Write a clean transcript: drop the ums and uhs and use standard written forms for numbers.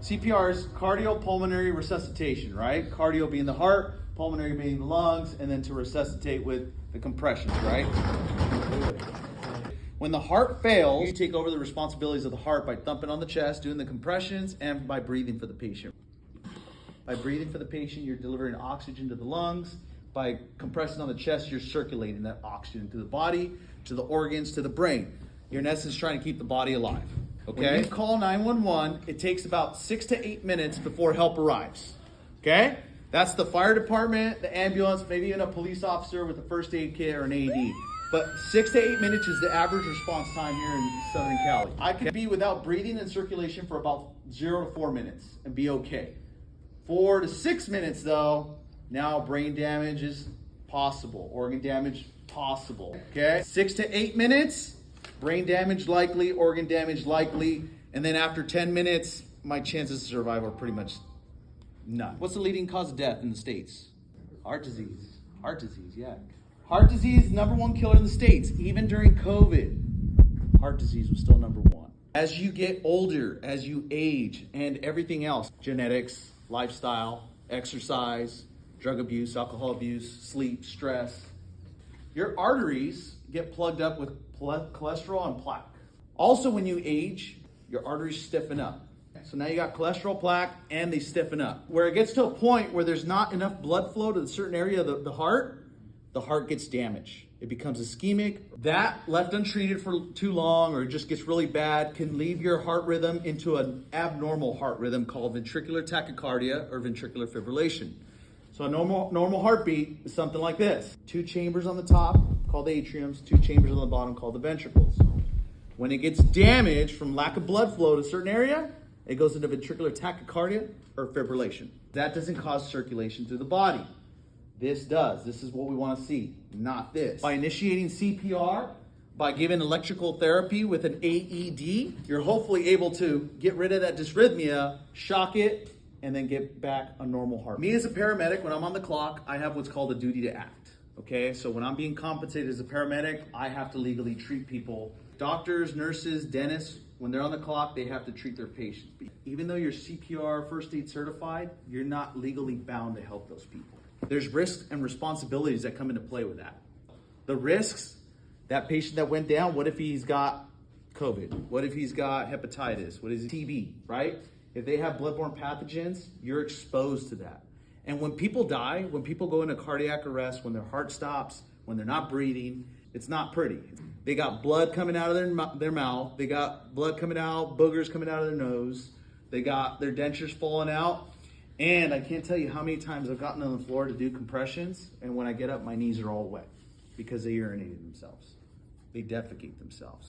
CPR is cardiopulmonary resuscitation, right? Cardio being the heart, pulmonary being the lungs, and then to resuscitate with the compressions, right? When the heart fails, you take over the responsibilities of the heart by thumping on the chest, doing the compressions, and by breathing for the patient. By breathing for the patient, you're delivering oxygen to the lungs. By compressing on the chest, you're circulating that oxygen to the body, to the organs, to the brain. You're in essence trying to keep the body alive. Okay? When you call 911, it takes about 6 to 8 minutes before help arrives. Okay? That's the fire department, the ambulance, maybe even a police officer with a first aid kit or an AED. But 6 to 8 minutes is the average response time here in Southern Cali. I could be without breathing and circulation for about 0 to 4 minutes and be okay. 4 to 6 minutes though, now brain damage is possible, organ damage possible, okay? 6 to 8 minutes, brain damage likely, organ damage likely, and then after 10 minutes, my chances of survival are pretty much none. What's the leading cause of death in the States? Heart disease. Heart disease, yeah. Heart disease, #1 killer in the States. Even during COVID, heart disease was still #1. As you get older, as you age, and everything else, genetics, lifestyle, exercise, drug abuse, alcohol abuse, sleep, stress, your arteries get plugged up with cholesterol and plaque. Also, when you age, your arteries stiffen up. So now you got cholesterol, plaque, and they stiffen up. Where it gets to a point where there's not enough blood flow to a certain area of the heart gets damaged. It becomes ischemic. That, left untreated for too long or it just gets really bad, can leave your heart rhythm into an abnormal heart rhythm called ventricular tachycardia or ventricular fibrillation. So a normal heartbeat is something like this. 2 chambers on the top called the atriums, 2 chambers on the bottom called the ventricles. When it gets damaged from lack of blood flow to a certain area, it goes into ventricular tachycardia or fibrillation. That doesn't cause circulation through the body. This does. This is what we want to see, not this. By initiating CPR, by giving electrical therapy with an AED, you're hopefully able to get rid of that dysrhythmia, shock it, and then get back a normal heart. Me as a paramedic, when I'm on the clock, I have what's called a duty to act. Okay, so when I'm being compensated as a paramedic, I have to legally treat people. Doctors, nurses, dentists, when they're on the clock, they have to treat their patients. Even though you're CPR first aid certified, you're not legally bound to help those people. There's risks and responsibilities that come into play with that. The risks, that patient that went down, what if he's got COVID? What if he's got hepatitis? What is TB, right? If they have bloodborne pathogens, you're exposed to that. And when people die, when people go into cardiac arrest, when their heart stops, when they're not breathing, it's not pretty. They got blood coming out of their mouth. They got blood coming out, boogers coming out of their nose. They got their dentures falling out. And I can't tell you how many times I've gotten on the floor to do compressions, and when I get up, my knees are all wet because they urinated themselves. They defecate themselves.